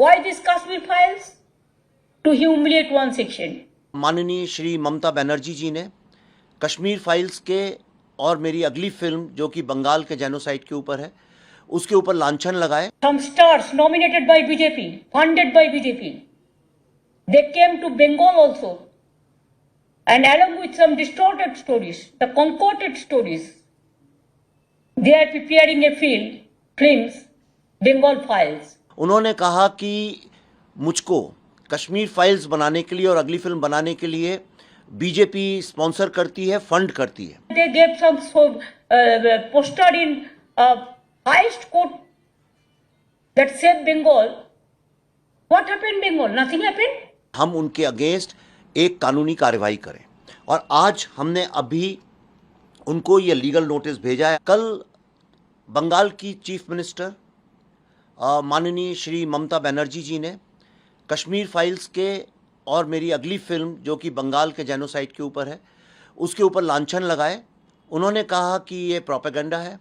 Why this Kashmir files? To humiliate one section. माननीय श्री ममता बनर्जी जी ने Kashmir files के और मेरी अगली फिल्म जो कि बंगाल के जेनोसाइड के ऊपर है उसके ऊपर लांछन लगाए। Some stars nominated by BJP, funded by BJP, they came to Bengal also, and along with some distorted stories, the concocted stories, they are preparing a films, Bengal Files. उन्होंने कहा कि मुझको कश्मीर फाइल्स बनाने के लिए और अगली फिल्म बनाने के लिए बीजेपी स्पॉन्सर करती है, फंड करती है। They gave some poster in highest court that said Bengal. What happened Bengal? Nothing happened. हम उनके अगेंस्ट एक कानूनी कार्रवाई करें और आज हमने अभी उनको ये लीगल नोटिस भेजा है। कल बंगाल की चीफ मिनिस्टर माननीय श्री ममता बनर्जी जी ने कश्मीर फाइल्स के और मेरी अगली फिल्म जो कि बंगाल के जेनोसाइड के ऊपर है उसके ऊपर लांछन लगाए। उन्होंने कहा कि ये प्रोपेगेंडा है।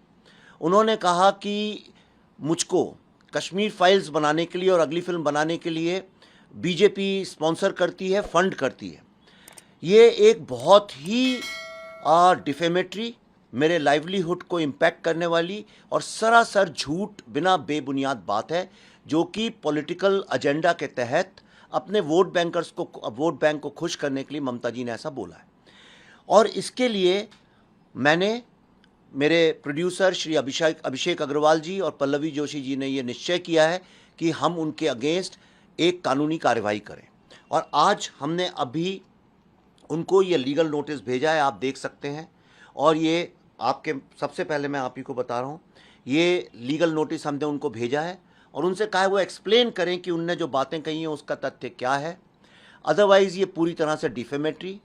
उन्होंने कहा कि मुझको कश्मीर फाइल्स बनाने के लिए और अगली फिल्म बनाने के लिए बीजेपी स्पॉन्सर करती है, फंड करती है। ये एक बहुत ही डिफेमेटरी, मेरे लाइवलीहुड को इम्पैक्ट करने वाली और सरासर झूठ, बिना बेबुनियाद बात है जो कि पॉलिटिकल एजेंडा के तहत अपने वोट बैंक को खुश करने के लिए ममता जी ने ऐसा बोला है। और इसके लिए मैंने, मेरे प्रोड्यूसर श्री अभिषेक अग्रवाल जी और पल्लवी जोशी जी ने ये निश्चय किया है कि हम उनके अगेंस्ट एक कानूनी कार्रवाई करें और आज हमने अभी उनको ये लीगल नोटिस भेजा है, आप देख सकते हैं। और ये आपके सबसे पहले मैं आप ही को बता रहा हूँ, ये लीगल नोटिस हमने उनको भेजा है और उनसे कहा है वो एक्सप्लेन करें कि उनने जो बातें कही हैं उसका तथ्य क्या है। अदरवाइज़ ये पूरी तरह से डिफेमेटरी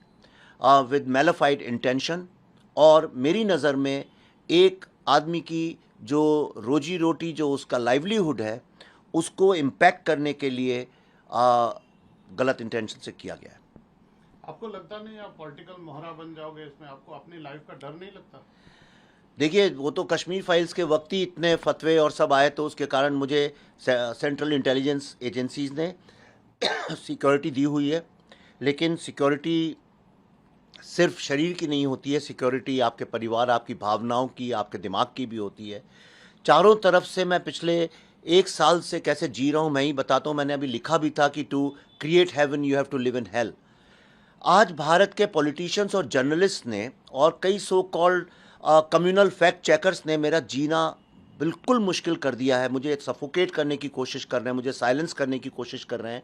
विद मैलिफाइड इंटेंशन और मेरी नज़र में एक आदमी की जो रोजी रोटी, जो उसका लाइवलीहुड है, उसको इम्पैक्ट करने के लिए गलत इंटेंशन से किया गया है। आपको लगता नहीं आप पॉलिटिकल मोहरा बन जाओगे इसमें? आपको अपनी लाइफ का डर नहीं लगता? देखिए, वो तो कश्मीर फाइल्स के वक्त ही इतने फतवे और सब आए तो उसके कारण मुझे सेंट्रल इंटेलिजेंस एजेंसीज़ ने सिक्योरिटी दी हुई है। लेकिन सिक्योरिटी सिर्फ शरीर की नहीं होती है, सिक्योरिटी आपके परिवार, आपकी भावनाओं की, आपके दिमाग की भी होती है। चारों तरफ से मैं पिछले 1 साल से कैसे जी रहा हूँ मैं ही बताता हूँ। मैंने अभी लिखा भी था कि to create heaven you have to live in hell. आज भारत के पॉलिटिशियंस और जर्नलिस्ट ने और कई so called communal fact checkers ने मेरा जीना बिल्कुल मुश्किल कर दिया है। मुझे सफोकेट करने की कोशिश कर रहे हैं, मुझे साइलेंस करने की कोशिश कर रहे हैं,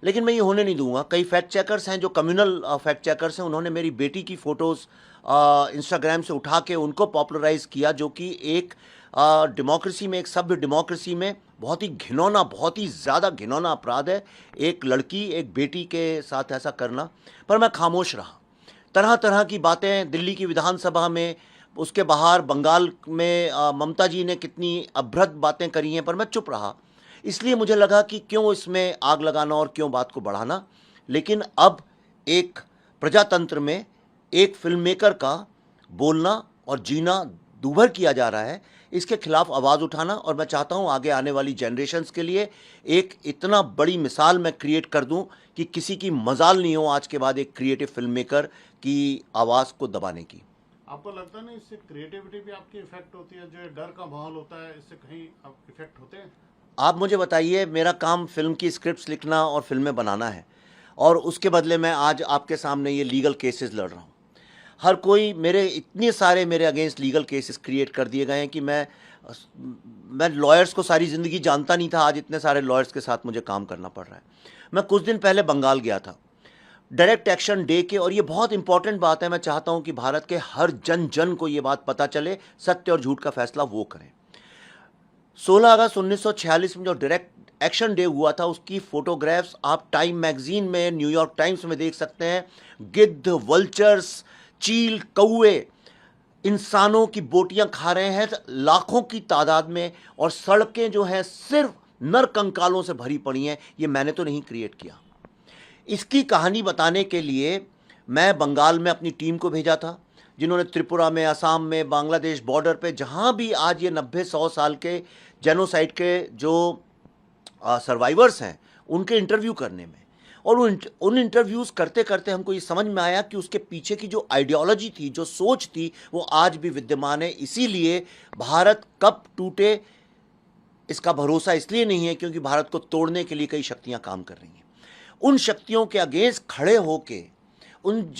लेकिन मैं ये होने नहीं दूंगा। कई फैक्ट चेकर्स हैं जो कम्युनल फैक्ट चेकर्स हैं, उन्होंने मेरी बेटी की फ़ोटोज़ इंस्टाग्राम से उठा के उनको पॉपुलराइज़ किया, जो कि एक डेमोक्रेसी में, एक सभ्य डेमोक्रेसी में बहुत ही घिनौना, बहुत ही ज़्यादा घिनौना अपराध है एक लड़की, एक बेटी के साथ ऐसा करना। पर मैं खामोश रहा। तरह तरह की बातें दिल्ली की विधानसभा में, उसके बाहर बंगाल में ममता जी ने कितनी अभद्र बातें करी हैं, पर मैं चुप रहा। इसलिए मुझे लगा कि क्यों इसमें आग लगाना और क्यों बात को बढ़ाना। लेकिन अब एक प्रजातंत्र में एक फिल्म मेकर का बोलना और जीना दूभर किया जा रहा है, इसके खिलाफ आवाज़ उठाना। और मैं चाहता हूँ आगे आने वाली जनरेशन्स के लिए एक इतना बड़ी मिसाल मैं क्रिएट कर दूँ कि किसी की मजाल नहीं हो आज के बाद एक क्रिएटिव फिल्म मेकर की आवाज़ को दबाने की। आपको लगता नहीं इससे क्रिएटिविटी भी आपकी इफेक्ट होती है? जो डर का माहौल होता है, इससे कहीं आप इफेक्ट होते हैं? आप मुझे बताइए, मेरा काम फिल्म की स्क्रिप्ट्स लिखना और फिल्में बनाना है और उसके बदले मैं आज आपके सामने ये लीगल केसेस लड़ रहा हूँ। हर कोई, मेरे इतने सारे मेरे अगेंस्ट लीगल केसेस क्रिएट कर दिए गए हैं कि मैं लॉयर्स को सारी ज़िंदगी जानता नहीं था। आज इतने सारे लॉयर्स के साथ मुझे काम करना पड़ रहा है। मैं कुछ दिन पहले बंगाल गया था डायरेक्ट एक्शन डे के, और ये बहुत इंपॉर्टेंट बात है। मैं चाहता हूँ कि भारत के हर जन को ये बात पता चले, सत्य और झूठ का फैसला वो करें। 16 अगस्त 1946 में जो डायरेक्ट एक्शन डे हुआ था, उसकी फ़ोटोग्राफ्स आप टाइम मैगजीन में, न्यूयॉर्क टाइम्स में देख सकते हैं। गिद्ध, वल्चर्स, चील, कौवे इंसानों की बोटियां खा रहे हैं लाखों की तादाद में, और सड़कें जो हैं सिर्फ नर कंकालों से भरी पड़ी हैं। ये मैंने तो नहीं क्रिएट किया। इसकी कहानी बताने के लिए मैं बंगाल में अपनी टीम को भेजा था, जिन्होंने त्रिपुरा में, असम में, बांग्लादेश बॉर्डर पे, जहाँ भी आज ये 90-100 साल के जेनोसाइड के जो सर्वाइवर्स हैं उनके इंटरव्यू करने में, और उन इंटरव्यूज़ करते करते हमको ये समझ में आया कि उसके पीछे की जो आइडियोलॉजी थी, जो सोच थी, वो आज भी विद्यमान है। इसीलिए भारत कब टूटे इसका भरोसा इसलिए नहीं है क्योंकि भारत को तोड़ने के लिए कई शक्तियां काम कर रही हैं। उन शक्तियों के अगेंस्ट खड़े होके, उन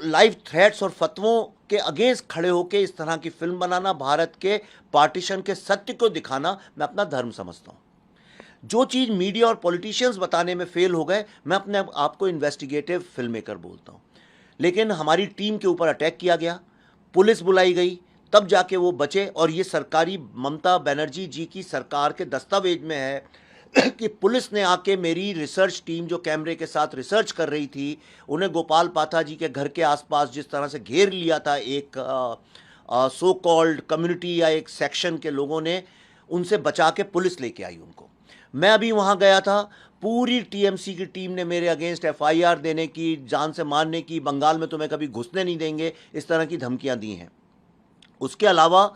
लाइव थ्रेट्स और फतवों के अगेंस्ट खड़े होके इस तरह की फिल्म बनाना, भारत के पार्टीशन के सत्य को दिखाना, मैं अपना धर्म समझता हूँ। जो चीज़ मीडिया और पॉलिटिशियंस बताने में फेल हो गए, मैं अपने आप को इन्वेस्टिगेटिव फिल्म मेकर बोलता हूँ। लेकिन हमारी टीम के ऊपर अटैक किया गया, पुलिस बुलाई गई, तब जाके वो बचे। और ये सरकारी ममता बनर्जी जी की सरकार के दस्तावेज में है कि पुलिस ने आके मेरी रिसर्च टीम जो कैमरे के साथ रिसर्च कर रही थी, उन्हें गोपाल पाथा जी के घर के आसपास जिस तरह से घेर लिया था एक सो कॉल्ड कम्युनिटी या एक सेक्शन के लोगों ने, उनसे बचा के पुलिस लेके आई उनको। मैं अभी वहाँ गया था, पूरी टीएमसी की टीम ने मेरे अगेंस्ट एफआईआर देने की, जान से मारने की, बंगाल में तुम्हें कभी घुसने नहीं देंगे, इस तरह की धमकियाँ दी हैं। उसके अलावा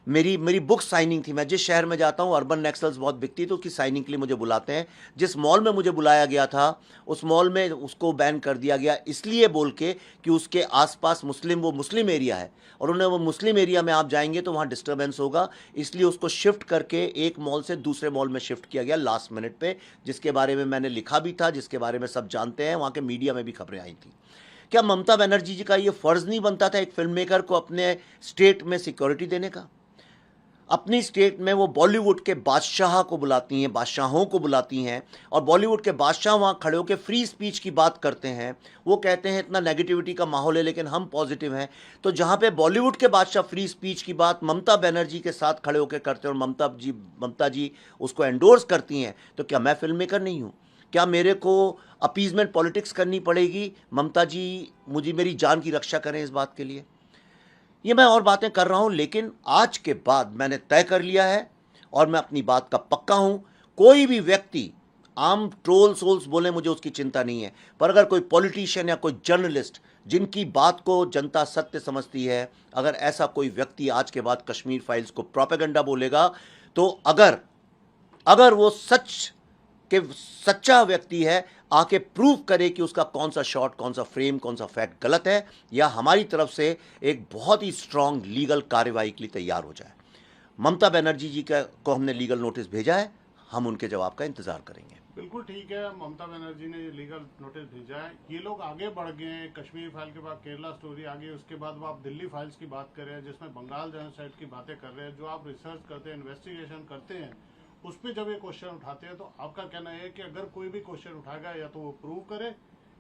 मेरी बुक साइनिंग थी। मैं जिस शहर में जाता हूँ अर्बन नेक्सल्स बहुत बिकती है, तो उसकी साइनिंग के लिए मुझे बुलाते हैं। जिस मॉल में मुझे बुलाया गया था, उस मॉल में उसको बैन कर दिया गया, इसलिए बोल के कि उसके आसपास वो मुस्लिम एरिया है, और उन्हें वो मुस्लिम एरिया में आप जाएंगे तो वहाँ डिस्टर्बेंस होगा, इसलिए उसको शिफ्ट करके एक मॉल से दूसरे मॉल में शिफ्ट किया गया लास्ट मिनट पे, जिसके बारे में मैंने लिखा भी था, जिसके बारे में सब जानते हैं, वहाँ के मीडिया में भी खबरें आई थी। क्या ममता बनर्जी जी का ये फ़र्ज़ नहीं बनता था एक फिल्म मेकर को अपने स्टेट में सिक्योरिटी देने का? अपनी स्टेट में वो बॉलीवुड के बादशाह को बुलाती हैं, बादशाहों को बुलाती हैं, और बॉलीवुड के बादशाह वहाँ खड़े होकर फ्री स्पीच की बात करते हैं। वो कहते हैं इतना नेगेटिविटी का माहौल है लेकिन हम पॉजिटिव हैं। तो जहाँ पे बॉलीवुड के बादशाह फ्री स्पीच की बात ममता बनर्जी के साथ खड़े होकर करते हैं और ममता जी उसको एंडोर्स करती हैं, तो क्या मैं फिल्म मेकर नहीं हूँ? क्या मेरे को अपीजमेंट पॉलिटिक्स करनी पड़ेगी? ममता जी मेरी जान की रक्षा करें इस बात के लिए। ये मैं और बातें कर रहा हूं, लेकिन आज के बाद मैंने तय कर लिया है और मैं अपनी बात का पक्का हूं। कोई भी व्यक्ति आम ट्रोल सोल्स बोले, मुझे उसकी चिंता नहीं है, पर अगर कोई पॉलिटिशियन या कोई जर्नलिस्ट जिनकी बात को जनता सत्य समझती है, अगर ऐसा कोई व्यक्ति आज के बाद कश्मीर फाइल्स को प्रोपेगेंडा बोलेगा, तो अगर वो सच्चा व्यक्ति है, आके प्रूव करे कि उसका कौन सा शॉट, कौन सा फ्रेम, कौन सा फैक्ट गलत है, या हमारी तरफ से एक बहुत ही स्ट्रांग लीगल कार्रवाई के लिए तैयार हो जाए। ममता बनर्जी जी को हमने लीगल नोटिस भेजा है, हम उनके जवाब का इंतजार करेंगे। बिल्कुल ठीक है, ममता बनर्जी ने लीगल नोटिस भेजा है। ये लोग आगे बढ़ गए हैं, कश्मीर फाइल के बाद केरला स्टोरी आ गई, उसके बाद वो आप दिल्ली फाइल्स की बात कर रहे हैं, जिसमें बंगाल जेनोसाइड की बातें कर रहे हैं। जो आप रिसर्च करते हैं, इन्वेस्टिगेशन करते हैं, उस पर जब ये क्वेश्चन उठाते हैं, तो आपका कहना है कि अगर कोई भी क्वेश्चन उठाएगा या तो वो प्रूव करे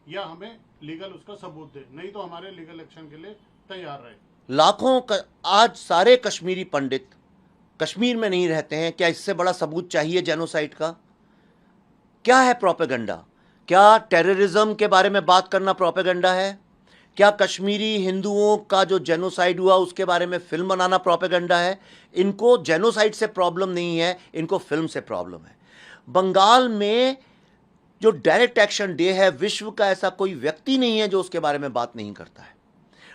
या हमें लीगल उसका सबूत दे, नहीं तो हमारे लीगल एक्शन के लिए तैयार रहे। लाखों आज सारे कश्मीरी पंडित कश्मीर में नहीं रहते हैं, क्या इससे बड़ा सबूत चाहिए जेनोसाइड का? क्या है प्रोपेगेंडा? क्या टेररिज्म के बारे में बात करना प्रोपेगेंडा है? क्या कश्मीरी हिंदुओं का जो जेनोसाइड हुआ उसके बारे में फिल्म बनाना प्रोपेगेंडा है? इनको जेनोसाइड से प्रॉब्लम नहीं है, इनको फिल्म से प्रॉब्लम है। बंगाल में जो डायरेक्ट एक्शन डे है, विश्व का ऐसा कोई व्यक्ति नहीं है जो उसके बारे में बात नहीं करता है।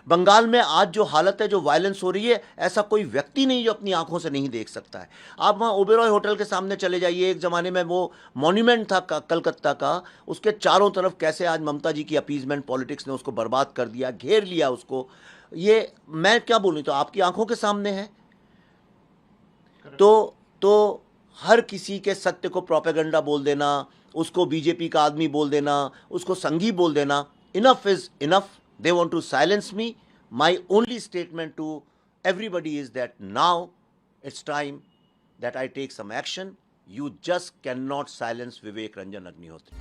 बंगाल में आज जो हालत है, जो वायलेंस हो रही है, ऐसा कोई व्यक्ति नहीं जो अपनी आंखों से नहीं देख सकता है। आप वहाँ ओबेरॉय होटल के सामने चले जाइए, एक ज़माने में वो मॉन्यूमेंट था कलकत्ता का, उसके चारों तरफ कैसे आज ममता जी की अपीजमेंट पॉलिटिक्स ने उसको बर्बाद कर दिया, घेर लिया उसको। ये मैं क्या बोलूँ, तो आपकी आंखों के सामने है। तो हर किसी के सत्य को प्रोपेगेंडा बोल देना, उसको बीजेपी का आदमी बोल देना, उसको संघी बोल देना, enough is enough. They want to silence me. My only statement to everybody is that now it's time that I take some action. You just cannot silence Vivek Ranjan Agnihotri.